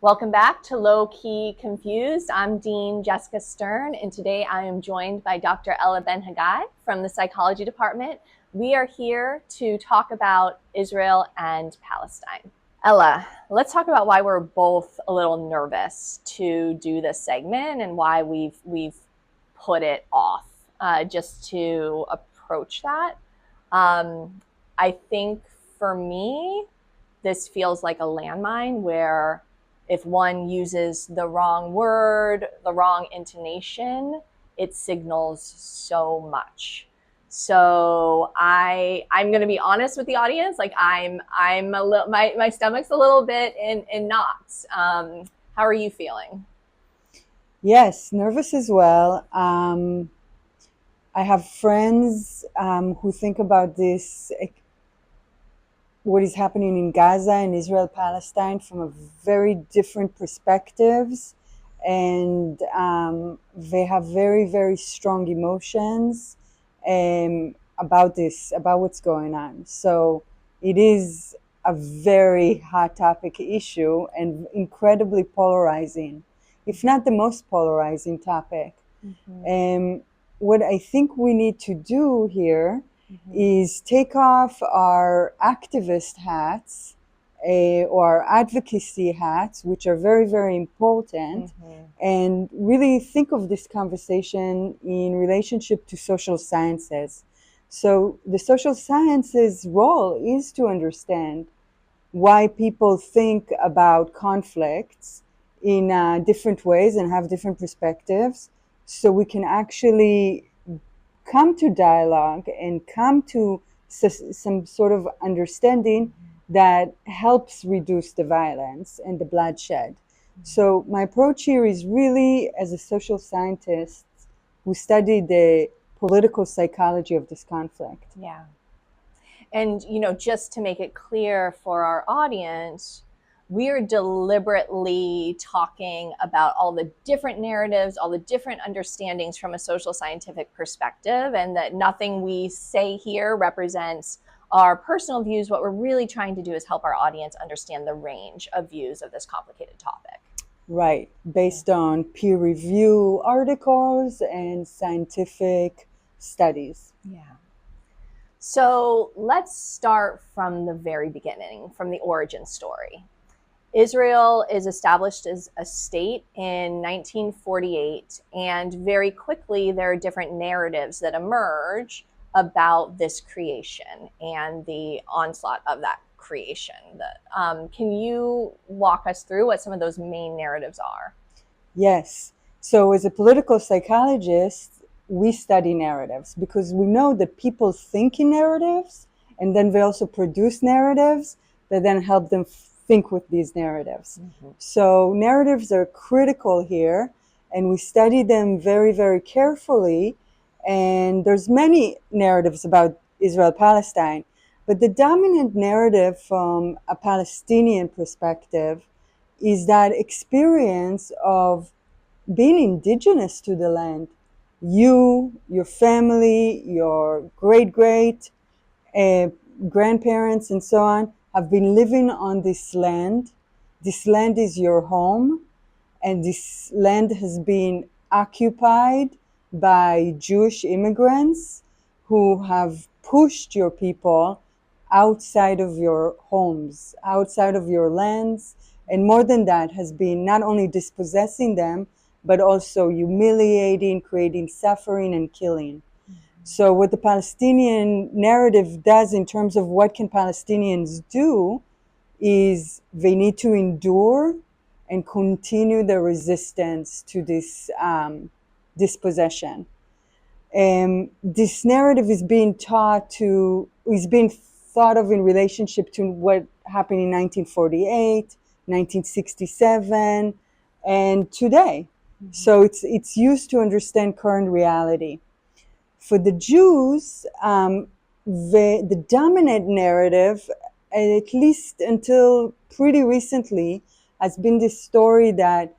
Welcome back to Lowkey Confused. I'm Dean Jessica Stern, and today I am joined by Dr. Ella Ben Hagai from the Psychology Department. We are here to talk about Israel and Palestine. Ella, let's talk about why we're both a little nervous to do this segment and why we've put it off just to approach that. I think for me, this feels like a landmine where if one uses the wrong word, the wrong intonation, it signals so much. So I'm going to be honest with the audience. Like I'm a little, my stomach's a little bit in knots. How are you feeling? Yes, nervous as well. I have friends who think about this, what is happening in Gaza and Israel, Palestine, from a very different perspectives, and they have very, very strong emotions about this, about what's going on. So it is a very hot topic issue and incredibly polarizing, if not the most polarizing topic. What I think we need to do here is take off our activist hats or advocacy hats, which are very, very important, and really think of this conversation in relationship to social sciences. So the social sciences role is to understand why people think about conflicts in different ways and have different perspectives, so we can actually come to dialogue and come to some sort of understanding that helps reduce the violence and the bloodshed. So my approach here is really as a social scientist who studied the political psychology of this conflict. Yeah. And, just to make it clear for our audience, we're deliberately talking about all the different narratives, all the different understandings from a social scientific perspective, and that nothing we say here represents our personal views. What we're really trying to do is help our audience understand the range of views of this complicated topic. Right, based on peer review articles and scientific studies. Yeah. So let's start from the very beginning, from the origin story. Israel is established as a state in 1948, and very quickly there are different narratives that emerge about this creation and the onslaught of that creation. Can you walk us through what some of those main narratives are? Yes. So as a political psychologist, we study narratives because we know that people think in narratives, and then they also produce narratives that then help them think with these narratives. So narratives are critical here, and we study them very, very carefully. And there's many narratives about Israel-Palestine, but the dominant narrative from a Palestinian perspective is that experience of being indigenous to the land. You, your family, your great grandparents, and so on, have been living on this land. This land is your home, and this land has been occupied by Jewish immigrants who have pushed your people outside of your homes, outside of your lands, and more than that, has been not only dispossessing them, but also humiliating, creating suffering, and killing. So what the Palestinian narrative does in terms of what can Palestinians do is they need to endure and continue the resistance to this dispossession. This narrative is being thought of in relationship to what happened in 1948, 1967, and today. So it's used to understand current reality. For the Jews, the dominant narrative, at least until pretty recently, has been this story that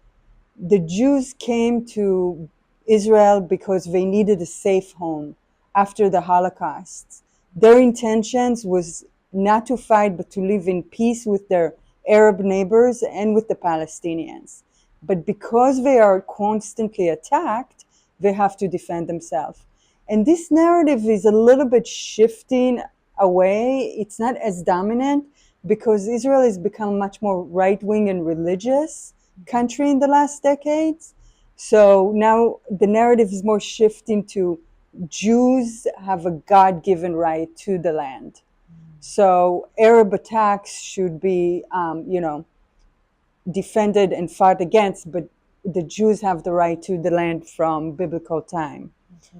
the Jews came to Israel because they needed a safe home after the Holocaust. Their intentions was not to fight, but to live in peace with their Arab neighbors and with the Palestinians. But because they are constantly attacked, they have to defend themselves. And this narrative is a little bit shifting away. It's not as dominant because Israel has become much more right-wing and religious country in the last decades. So now the narrative is more shifting to Jews have a God-given right to the land. So Arab attacks should be, defended and fought against, but the Jews have the right to the land from biblical time. Mm-hmm.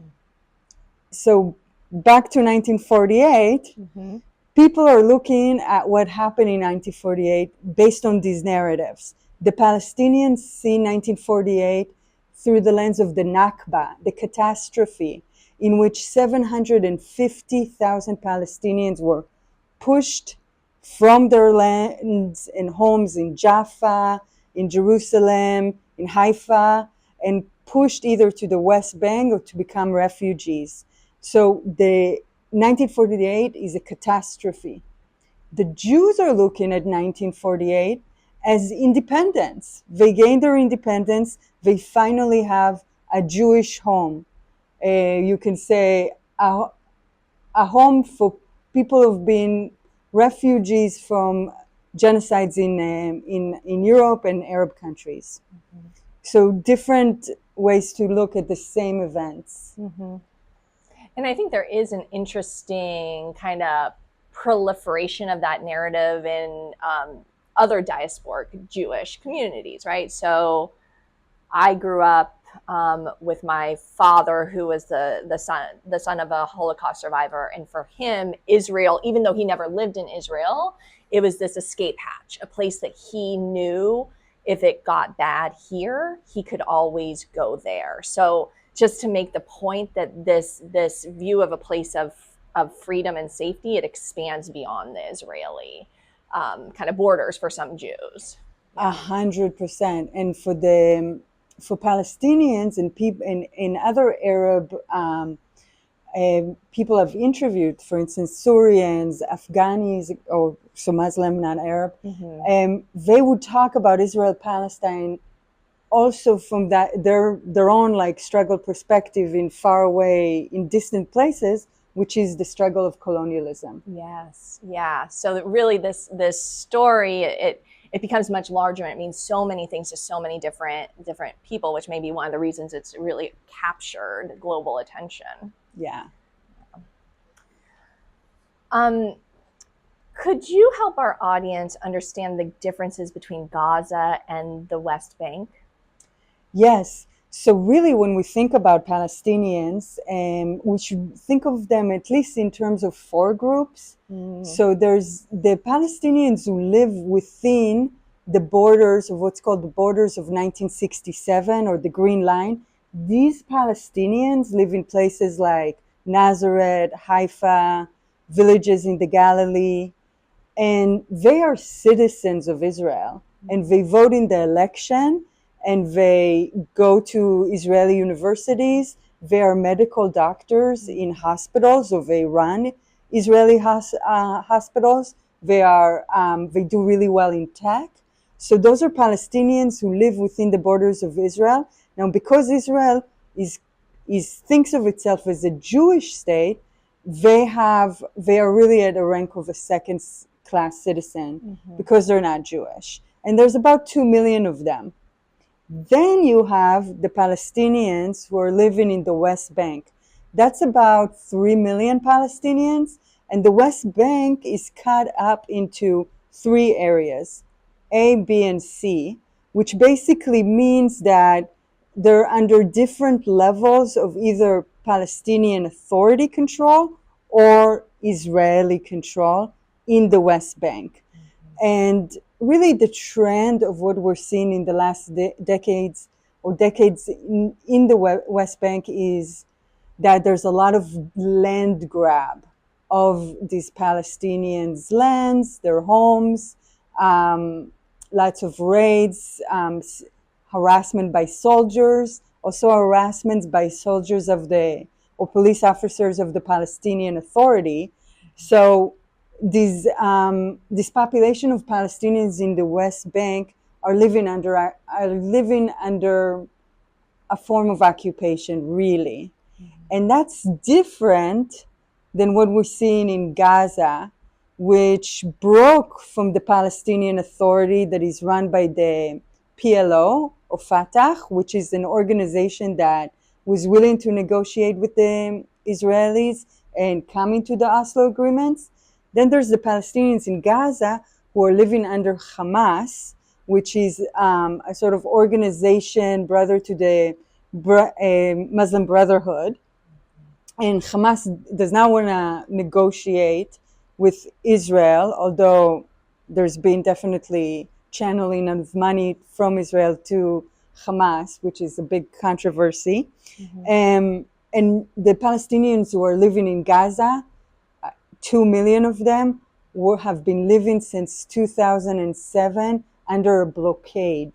So back to 1948, Mm-hmm. people are looking at what happened in 1948 based on these narratives. The Palestinians see 1948 through the lens of the Nakba, the catastrophe, in which 750,000 Palestinians were pushed from their lands and homes in Jaffa, in Jerusalem, in Haifa, and pushed either to the West Bank or to become refugees. So the 1948 is a catastrophe. The Jews are looking at 1948 as independence. They gained their independence. They finally have a Jewish home. You can say a home for people who've been refugees from genocides in Europe and Arab countries. Mm-hmm. So different ways to look at the same events. Mm-hmm. And I think there is an interesting kind of proliferation of that narrative in other diasporic Jewish communities, right? So I grew up with my father, who was the son of a Holocaust survivor, and for him, Israel, even though he never lived in Israel, it was this escape hatch, a place that he knew if it got bad here, he could always go there. So just to make the point that this view of a place of freedom and safety, it expands beyond the Israeli kind of borders for some Jews. 100%. And for Palestinians and people in other Arab people I've interviewed, for instance, Syrians, Afghans, or so Muslim, not Arab, they would talk about Israel, Palestine, also from their own like struggle perspective in far away, in distant places, which is the struggle of colonialism. Yes, yeah. So really, this story it becomes much larger, and it means so many things to so many different people, which may be one of the reasons it's really captured global attention. Yeah. Could you help our audience understand the differences between Gaza and the West Bank? Yes. So really, when we think about Palestinians, we should think of them at least in terms of four groups. So there's the Palestinians who live within the borders of what's called the borders of 1967 or the Green Line. These Palestinians live in places like Nazareth, Haifa, villages in the Galilee, and they are citizens of Israel, and they vote in the election, and they go to Israeli universities. They are medical doctors in hospitals, or they run Israeli hospitals. They do really well in tech. So those are Palestinians who live within the borders of Israel. Now, because Israel thinks of itself as a Jewish state, they are really at a rank of a second-class citizen because they're not Jewish. And there's about 2 million of them. Then you have the Palestinians who are living in the West Bank. That's about 3 million Palestinians. And the West Bank is cut up into 3 areas, A, B, and C, which basically means that they're under different levels of either Palestinian Authority control or Israeli control in the West Bank. And really the trend of what we're seeing in the last decades in the West Bank is that there's a lot of land grab of these Palestinians' lands, their homes, lots of raids, harassment by soldiers, also harassment by soldiers or police officers of the Palestinian Authority. So this population of Palestinians in the West Bank are living under a form of occupation, really. And that's different than what we're seeing in Gaza, which broke from the Palestinian Authority that is run by the PLO or Fatah, which is an organization that was willing to negotiate with the Israelis and come into the Oslo agreements. Then there's the Palestinians in Gaza who are living under Hamas, which is a sort of organization brother to the Muslim Brotherhood. And Hamas does not want to negotiate with Israel, although there's been definitely channeling of money from Israel to Hamas, which is a big controversy. And the Palestinians who are living in Gaza, 2 million of them, have been living since 2007 under a blockade.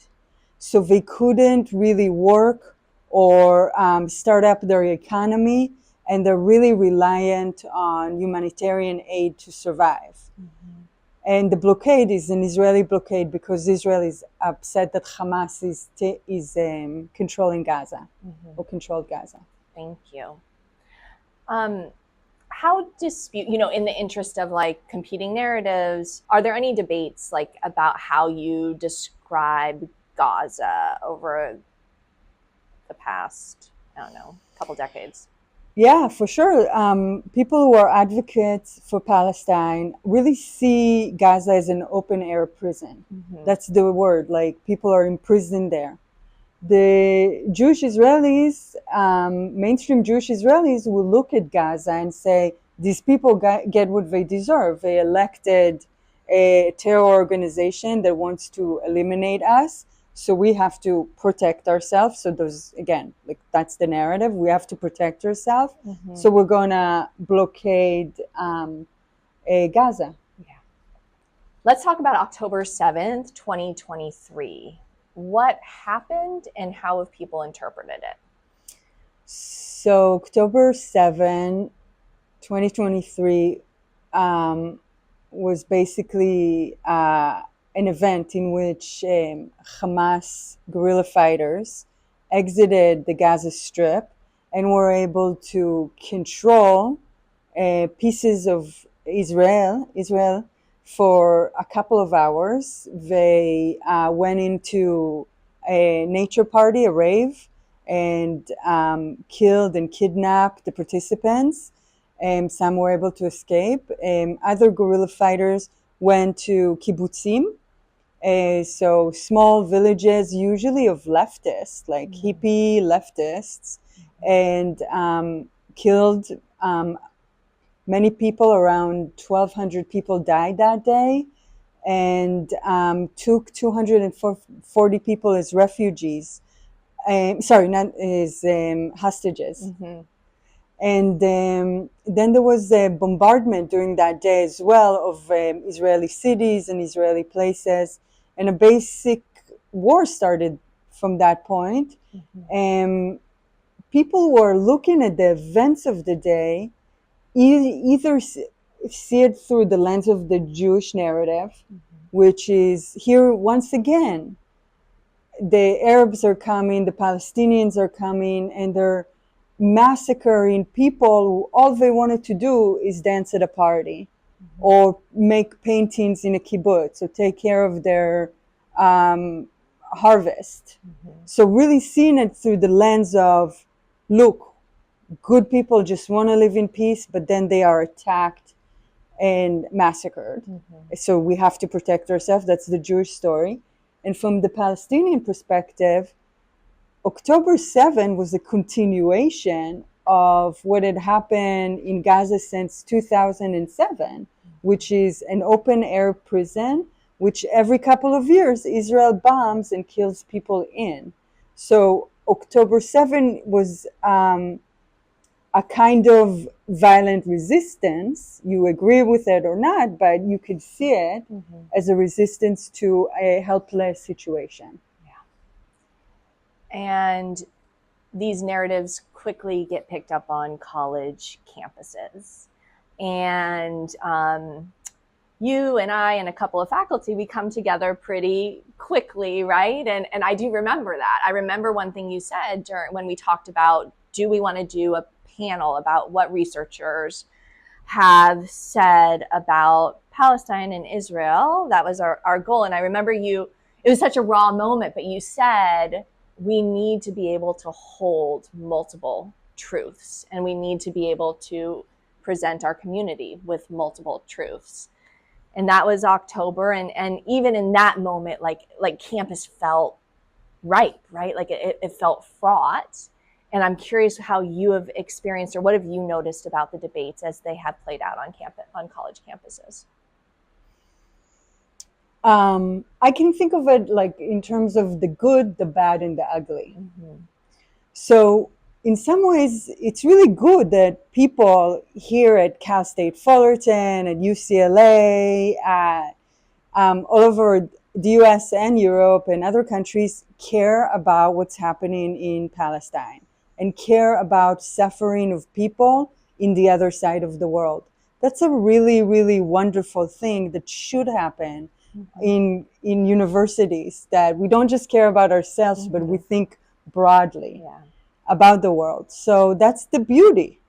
So they couldn't really work or start up their economy, and they're really reliant on humanitarian aid to survive. And the blockade is an Israeli blockade because Israel is upset that Hamas is controlling Gaza or controlled Gaza. Thank you. How in the interest of like competing narratives, are there any debates like about how you describe Gaza over the past, I don't know, couple decades? Yeah, for sure. People who are advocates for Palestine really see Gaza as an open air prison. That's the word, like people are imprisoned there. The Jewish Israelis, mainstream Jewish Israelis will look at Gaza and say, these people get what they deserve. They elected a terror organization that wants to eliminate us. So we have to protect ourselves. So there's, again, like that's the narrative. We have to protect ourselves. So we're going to blockade Gaza. Yeah. Let's talk about October 7th, 2023. What happened and how have people interpreted it? So October 7, 2023 was basically an event in which Hamas guerrilla fighters exited the Gaza Strip and were able to control pieces of Israel for a couple of hours. They went into a nature party, a rave, and killed and kidnapped the participants. Some were able to escape. Other guerrilla fighters went to kibbutzim, so small villages, usually of leftists, like hippie leftists, and killed many people. Around 1,200 people died that day, and took 240 people as refugees. Not as hostages. And then there was a bombardment during that day as well of Israeli cities and Israeli places. And a basic war started from that point. People were looking at the events of the day, either see it through the lens of the Jewish narrative, which is here once again, the Arabs are coming, the Palestinians are coming, and they're massacring people who all they wanted to do is dance at a party or make paintings in a kibbutz or take care of their harvest. So really seeing it through the lens of, look, good people just want to live in peace, but then they are attacked and massacred. So we have to protect ourselves. That's the Jewish story. And from the Palestinian perspective, October 7 was a continuation of what had happened in Gaza since 2007, which is an open air prison, which every couple of years Israel bombs and kills people in. So October 7 was a kind of violent resistance. You agree with it or not, but you could see it as a resistance to a helpless situation. And these narratives quickly get picked up on college campuses. And you and I and a couple of faculty, we come together pretty quickly, right? And I do remember that. I remember one thing you said when we talked about, do we want to do a panel about what researchers have said about Palestine and Israel. That was our goal. And I remember it was such a raw moment, but you said we need to be able to hold multiple truths, and we need to be able to present our community with multiple truths. And that was October. And even in that moment, like campus felt ripe, right? Like it felt fraught. And I'm curious how you have experienced, or what have you noticed about the debates as they have played out on college campuses? I can think of it like in terms of the good, the bad, and the ugly. Mm-hmm. So in some ways, it's really good that people here at Cal State Fullerton, at UCLA, all over the US and Europe and other countries care about what's happening in Palestine and care about suffering of people in the other side of the world. That's a really, really wonderful thing that should happen in universities, that we don't just care about ourselves, but we think broadly about the world. So that's the beauty.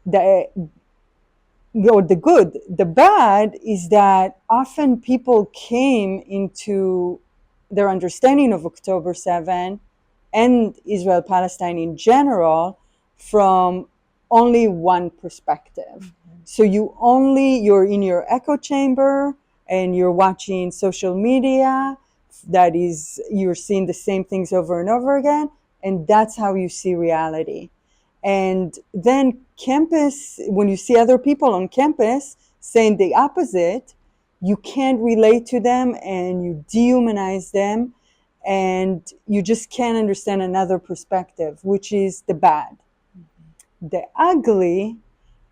The good. The bad is that often people came into their understanding of October 7 and Israel Palestine in general from only one perspective. So you're in your echo chamber and you're watching social media, that is, you're seeing the same things over and over again, and that's how you see reality. And then campus, when you see other people on campus saying the opposite, you can't relate to them and you dehumanize them, and you just can't understand another perspective, which is the bad. The ugly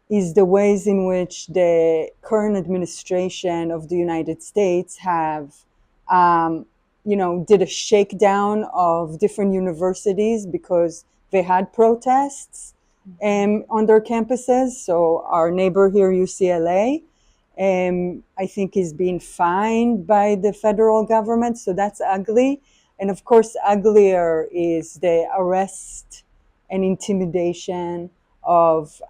is the ways in which the current administration of the United States have, did a shakedown of different universities because they had protests on their campuses. So our neighbor here, UCLA, I think is being fined by the federal government. So that's ugly. And of course, uglier is the arrest and intimidation of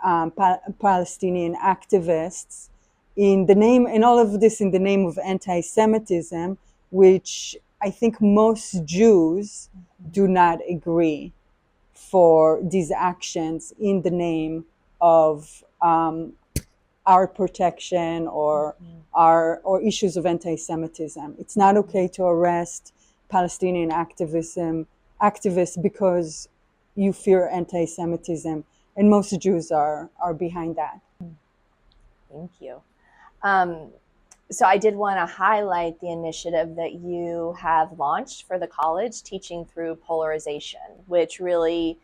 Palestinian activists and all of this in the name of anti-Semitism, which I think most Jews do not agree for these actions in the name of our protection or issues of anti-Semitism. It's not okay to arrest Palestinian activists because you fear anti-Semitism. And most Jews are behind that. Thank you. So I did want to highlight the initiative that you have launched for the college, Teaching Through Polarization, which really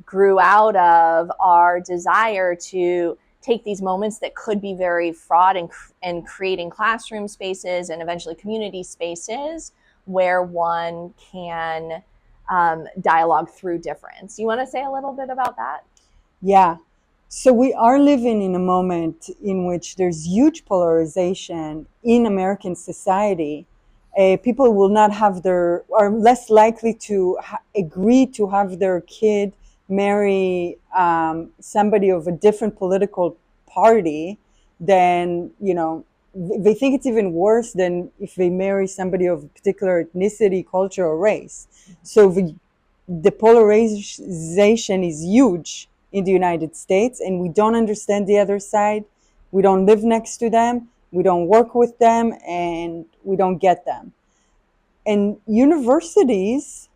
grew out of our desire to take these moments that could be very fraught and creating classroom spaces and eventually community spaces where one can dialogue through difference. You want to say a little bit about that? Yeah. So we are living in a moment in which there's huge polarization in American society. People will not have are less likely to agree to have their kid marry somebody of a different political party than, they think it's even worse than if they marry somebody of a particular ethnicity, culture, or race. So the polarization is huge in the United States, and we don't understand the other side. We don't live next to them, we don't work with them, and we don't get them. And universities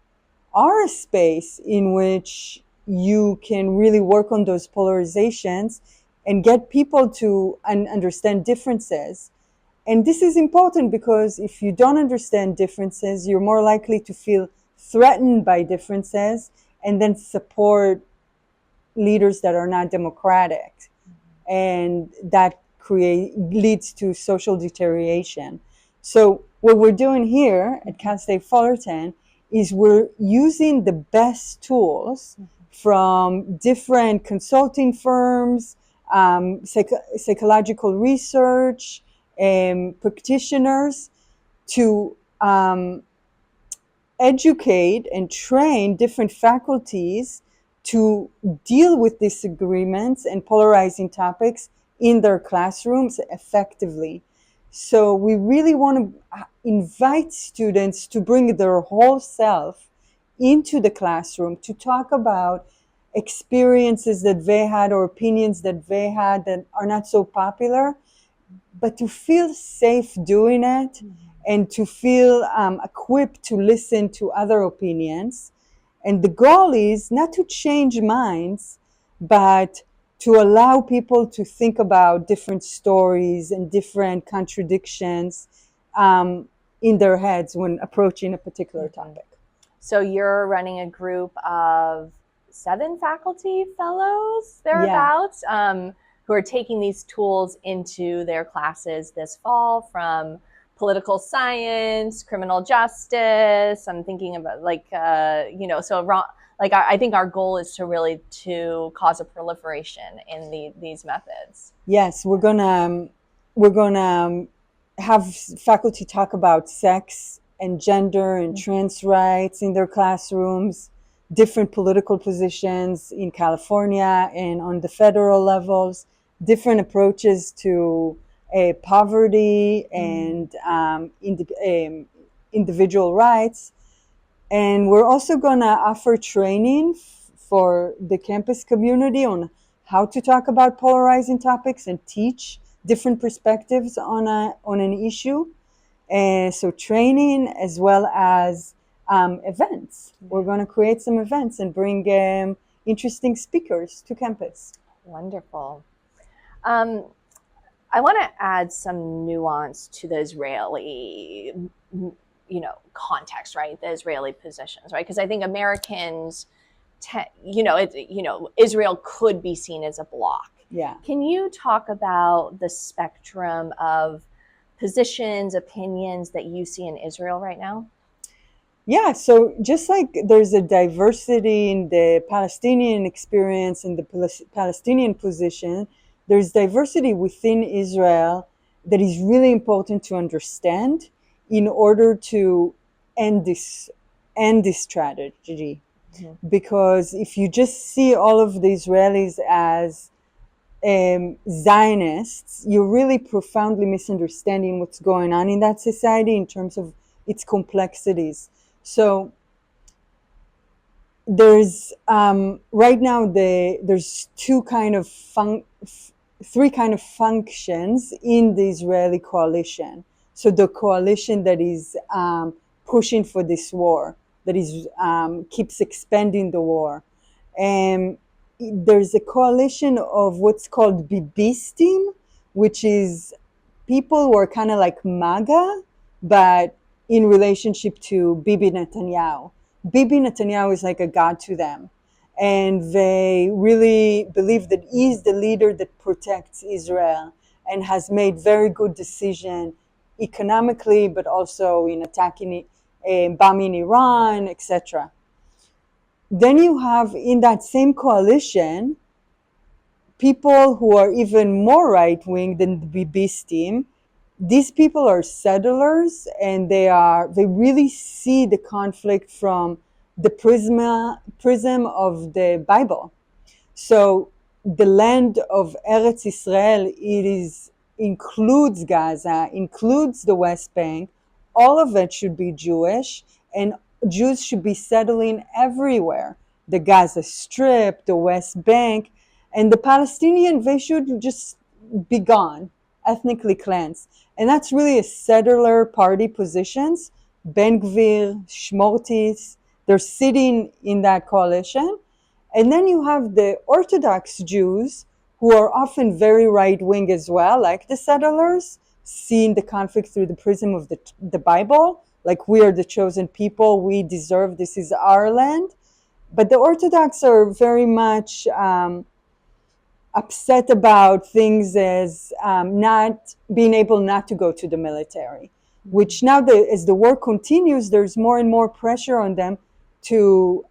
are a space in which you can really work on those polarizations and get people to understand differences. And this is important because if you don't understand differences, you're more likely to feel threatened by differences and then support leaders that are not democratic, and that leads to social deterioration. So what we're doing here at Cal State Fullerton is we're using the best tools from different consulting firms, psychological research, practitioners to educate and train different faculties to deal with disagreements and polarizing topics in their classrooms effectively. So we really want to invite students to bring their whole self into the classroom to talk about experiences that they had or opinions that they had that are not so popular, but to feel safe doing it and to feel equipped to listen to other opinions. And the goal is not to change minds, but to allow people to think about different stories and different contradictions in their heads when approaching a particular topic. So you're running a group of 7 faculty fellows thereabouts, who are taking these tools into their classes this fall, from political science, criminal justice. I'm thinking about I think our goal is to really to cause a proliferation in these methods. Yes, we're gonna have faculty talk about sex and gender and trans rights in their classrooms, different political positions in California and on the federal levels, different approaches to poverty and individual rights. And we're also going to offer training for the campus community on how to talk about polarizing topics and teach different perspectives on an issue. So training as well as events. We're going to create some events and bring interesting speakers to campus. Wonderful. I want to add some nuance to the Israeli, context, right? The Israeli positions, right? Because I think Americans, Israel could be seen as a bloc. Yeah. Can you talk about the spectrum of positions, opinions that you see in Israel right now? Yeah, so just like there's a diversity in the Palestinian experience and the Palestinian position, there's diversity within Israel that is really important to understand in order to end this strategy. Mm-hmm. Because if you just see all of the Israelis as Zionists, you're really profoundly misunderstanding what's going on in that society in terms of its complexities. So there's right now there's three kind of functions in the Israeli coalition. So the coalition that is pushing for this war, that is keeps expanding the war, and there's a coalition of what's called Bibistim, which is people who are kind of like MAGA, but in relationship to Bibi Netanyahu. Bibi Netanyahu is like a god to them. And they really believe that he's the leader that protects Israel and has made very good decisions economically, but also in attacking, bombing Iran, etc. Then you have in that same coalition people who are even more right-wing than the Bibistim. These people are settlers, and they really see the conflict from the prism of the Bible. So the land of Eretz Israel, includes Gaza, includes the West Bank. All of it should be Jewish, and Jews should be settling everywhere. The Gaza Strip, the West Bank, and the Palestinians, they should just be gone, ethnically cleansed. And that's really a settler party positions. Ben Gvir, Shmortis, they're sitting in that coalition. And then you have the Orthodox Jews, who are often very right-wing as well, like the settlers, seeing the conflict through the prism of the Bible, like we are the chosen people, we deserve, this is our land. But the Orthodox are very much upset about things as not being able not to go to the military, which now as the war continues, there's more and more pressure on them to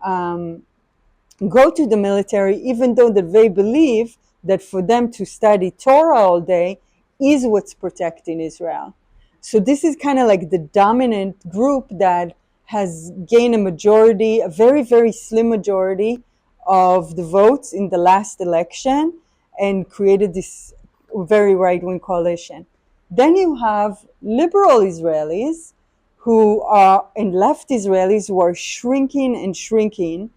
go to the military, even though that they believe that for them to study Torah all day is what's protecting Israel. So this is kind of like the dominant group that has gained a majority, a very, very slim majority of the votes in the last election, and created this very right-wing coalition. Then you have liberal Israelis who are, and left Israelis who are shrinking and shrinking,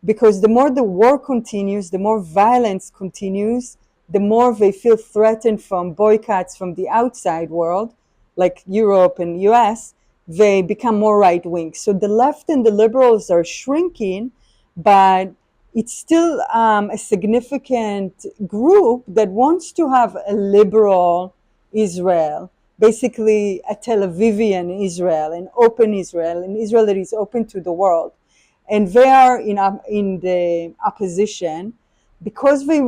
because the more the war continues, the more violence continues, the more they feel threatened from boycotts from the outside world, like Europe and US, they become more right-wing. So the left and the liberals are shrinking, but it's still a significant group that wants to have a liberal Israel, basically a Tel Avivian Israel, an Israel that is open to the world. And they are in the opposition because they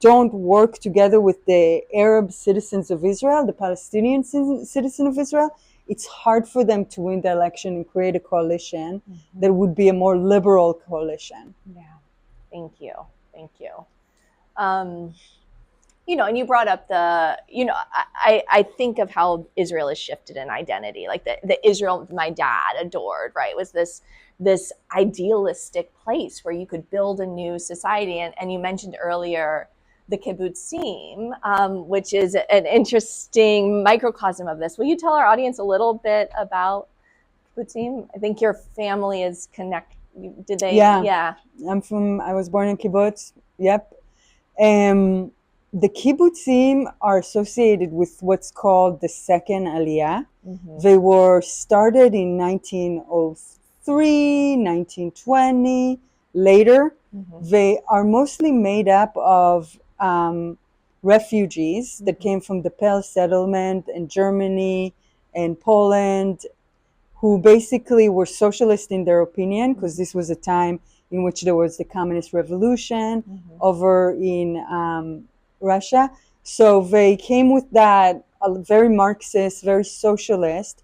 don't work together with the Arab citizens of Israel, the Palestinian citizen of Israel. It's hard for them to win the election and create a coalition that would be a more liberal coalition. Yeah, thank you. And you brought up I think of how Israel has shifted in identity, like the Israel my dad adored, right, was this idealistic place where you could build a new society. And you mentioned earlier the kibbutzim, which is an interesting microcosm of this. Will you tell our audience a little bit about kibbutzim? I think your family is connected. Did they? Yeah. I was born in kibbutz. Yep. The kibbutzim are associated with what's called the second Aliyah. They were started in 1903, 1920, later. They are mostly made up of refugees that came from the Pale settlement in Germany and Poland, who basically were socialist in their opinion, because this was a time in which there was the communist revolution over in Russia. So they came with that, very Marxist, very socialist,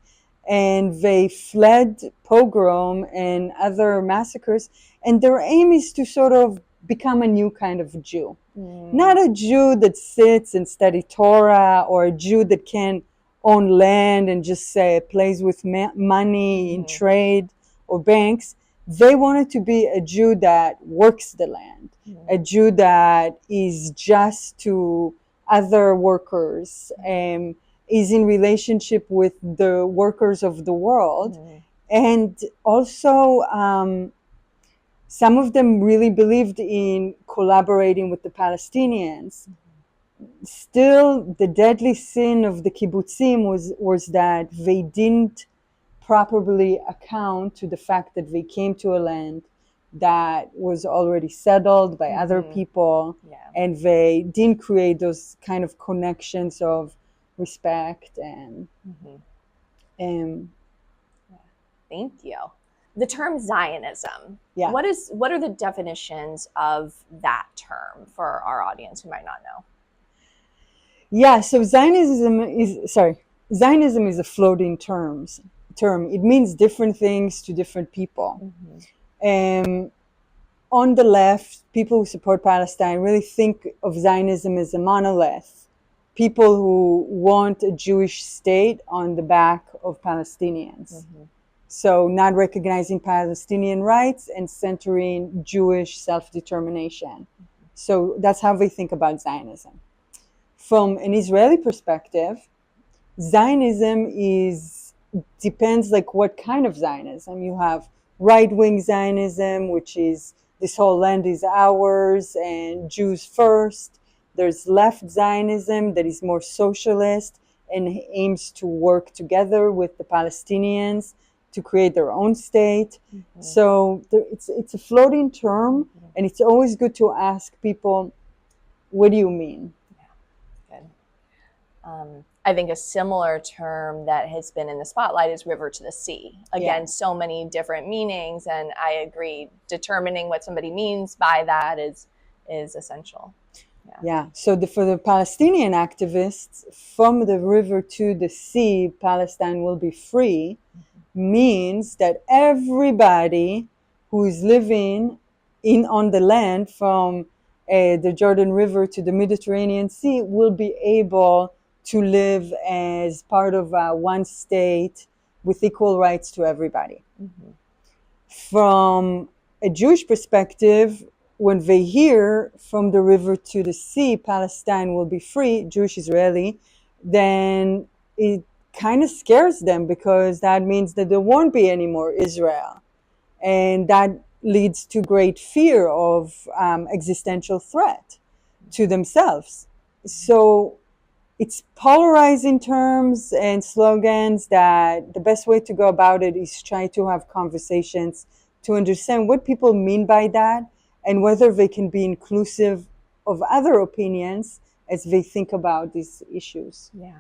and they fled pogrom and other massacres. And their aim is to sort of become a new kind of Jew. Not a Jew that sits and study Torah, or a Jew that can own land and just say plays with money in trade or banks. They wanted to be a Jew that works the land, a Jew that is just to other workers, is in relationship with the workers of the world. And also, some of them really believed in collaborating with the Palestinians. Still, the deadly sin of the kibbutzim was that they didn't properly account to the fact that they came to a land that was already settled by other people, and they didn't create those kind of connections of respect and Thank you. The term Zionism. Yeah. What are the definitions of that term for our audience who might not know? Yeah, so Zionism is a floating term. It means different things to different people. On the left, people who support Palestine really think of Zionism as a monolith. People who want a Jewish state on the back of Palestinians. So not recognizing Palestinian rights and centering Jewish self-determination. So that's how they think about Zionism. From an Israeli perspective, Zionism depends like what kind of Zionism. You have right-wing Zionism, which is this whole land is ours and Jews first. There's left Zionism that is more socialist and aims to work together with the Palestinians to create their own state. So it's a floating term, and it's always good to ask people, what do you mean? I think a similar term that has been in the spotlight is river to the sea. Again, so many different meanings, and I agree, determining what somebody means by that is essential. So for the Palestinian activists, from the river to the sea, Palestine will be free, means that everybody who is living on the land from the Jordan River to the Mediterranean Sea will be able to live as part of one state with equal rights to everybody. Mm-hmm. From a Jewish perspective, when they hear from the river to the sea, Palestine will be free, Jewish Israeli, then it kind of scares them, because that means that there won't be any more Israel. And that leads to great fear of existential threat to themselves. So it's polarizing terms and slogans that the best way to go about it is try to have conversations to understand what people mean by that and whether they can be inclusive of other opinions as they think about these issues. Yeah.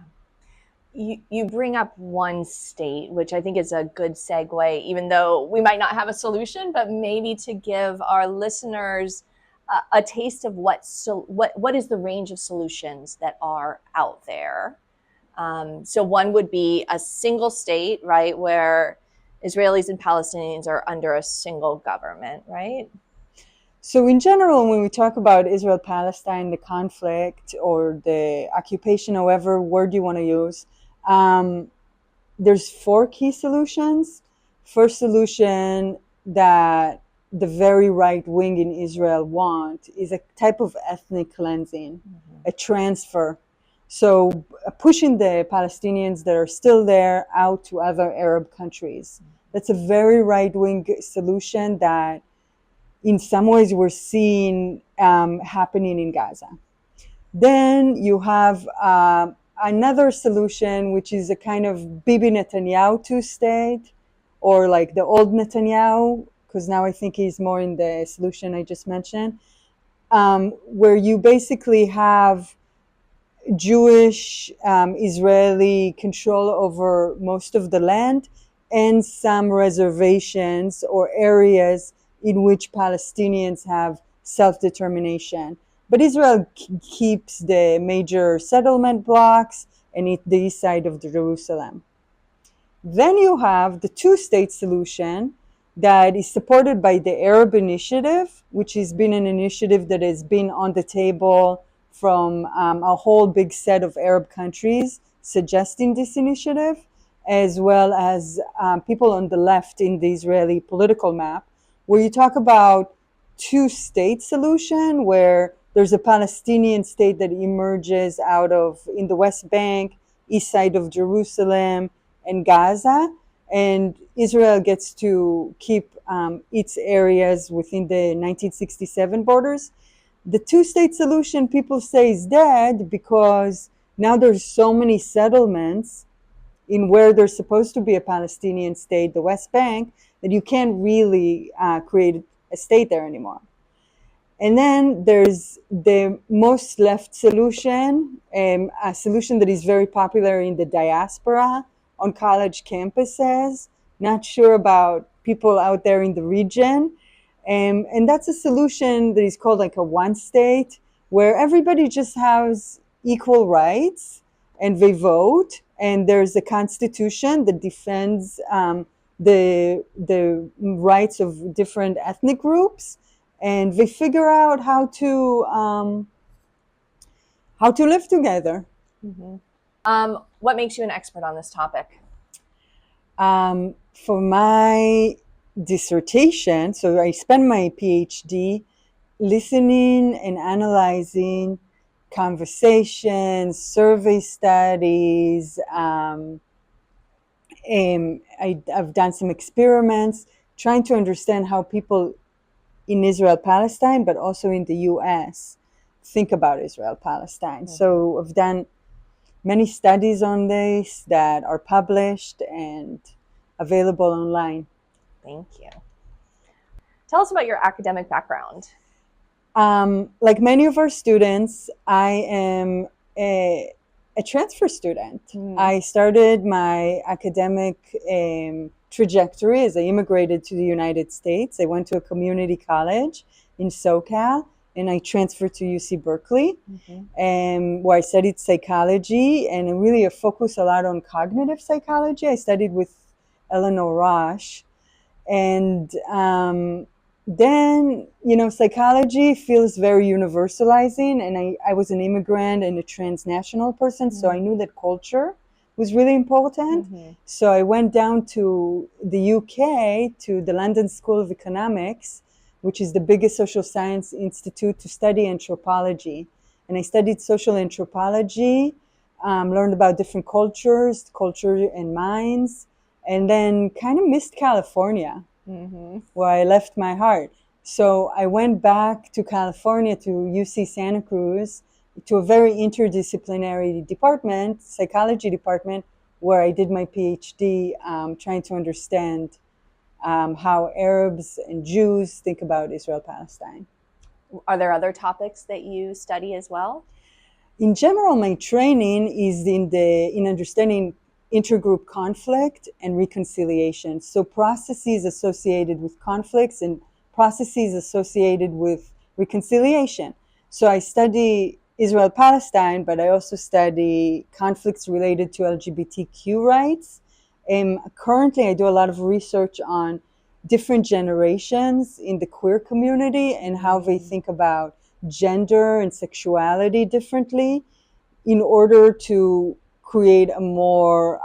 You bring up one state, which I think is a good segue, even though we might not have a solution, but maybe to give our listeners a taste of what is the range of solutions that are out there. So one would be a single state, right, where Israelis and Palestinians are under a single government, right? So in general, when we talk about Israel-Palestine, the conflict or the occupation, however word you want to use, there's 4 key solutions. First solution that the very right wing in Israel want is a type of ethnic cleansing, a transfer. So pushing the Palestinians that are still there out to other Arab countries. That's a very right wing solution that in some ways we're seeing happening in Gaza. Then you have another solution, which is a kind of Bibi Netanyahu two-state, or like the old Netanyahu, because now I think he's more in the solution I just mentioned, where you basically have Jewish Israeli control over most of the land and some reservations or areas in which Palestinians have self-determination. But Israel keeps the major settlement blocks and the east side of Jerusalem. Then you have the two-state solution that is supported by the Arab Initiative, which has been an initiative that has been on the table from a whole big set of Arab countries suggesting this initiative, as well as people on the left in the Israeli political map, where you talk about two-state solution, where there's a Palestinian state that emerges out of in the West Bank, east side of Jerusalem, and Gaza, and Israel gets to keep its areas within the 1967 borders. The two-state solution, people say, is dead because now there's so many settlements in where there's supposed to be a Palestinian state, the West Bank, that you can't really create a state there anymore. And then there's the most left solution, a solution that is very popular in the diaspora, on college campuses, not sure about people out there in the region. And that's a solution that is called like a one state, where everybody just has equal rights and they vote, and there's a constitution that defends the rights of different ethnic groups, and they figure out how to live together. Mm-hmm. What makes you an expert on this topic? For my dissertation, so I spent my PhD listening and analyzing conversations, survey studies. I've done some experiments trying to understand how people in Israel-Palestine, but also in the US, think about Israel-Palestine. Mm-hmm. So I've done many studies on this that are published and available online. Thank you. Tell us about your academic background. Like many of our students, I am a transfer student. I started my academic trajectory as I immigrated to the United States. I went to a community college in SoCal, and I transferred to UC Berkeley, where I studied psychology, and really focused a lot on cognitive psychology. I studied with Eleanor Rosh, and then, psychology feels very universalizing, and I was an immigrant and a transnational person, so I knew that culture was really important. So I went down to the UK, to the London School of Economics, which is the biggest social science institute, to study anthropology. And I studied social anthropology, learned about different cultures, culture and minds, and then kind of missed California, where I left my heart. So I went back to California, to UC Santa Cruz, to a very interdisciplinary department, psychology department, where I did my PhD, trying to understand how Arabs and Jews think about Israel-Palestine. Are there other topics that you study as well? In general, my training is in understanding intergroup conflict and reconciliation. So processes associated with conflicts and processes associated with reconciliation. So I study Israel-Palestine, but I also study conflicts related to LGBTQ rights. Currently, I do a lot of research on different generations in the queer community and how they think about gender and sexuality differently, in order to create a more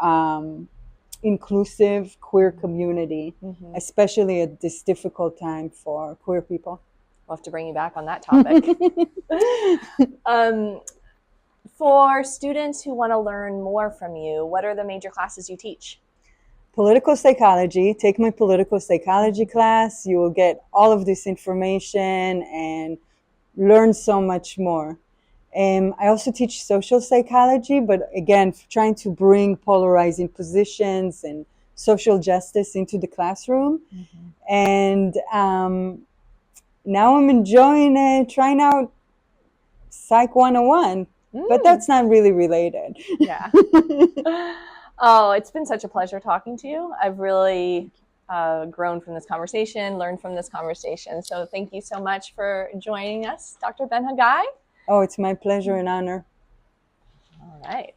inclusive queer community, especially at this difficult time for queer people. We'll have to bring you back on that topic. For students who want to learn more from you, what are the major classes you teach? Political psychology. Take my political psychology class. You will get all of this information and learn so much more. I also teach social psychology, but again, trying to bring polarizing positions and social justice into the classroom. And now I'm enjoying trying out Psych 101, but that's not really related. Yeah. Oh, it's been such a pleasure talking to you. I've really grown from this conversation, learned from this conversation. So thank you so much for joining us, Dr. Ben Hagai. Oh, it's my pleasure and honor. All right.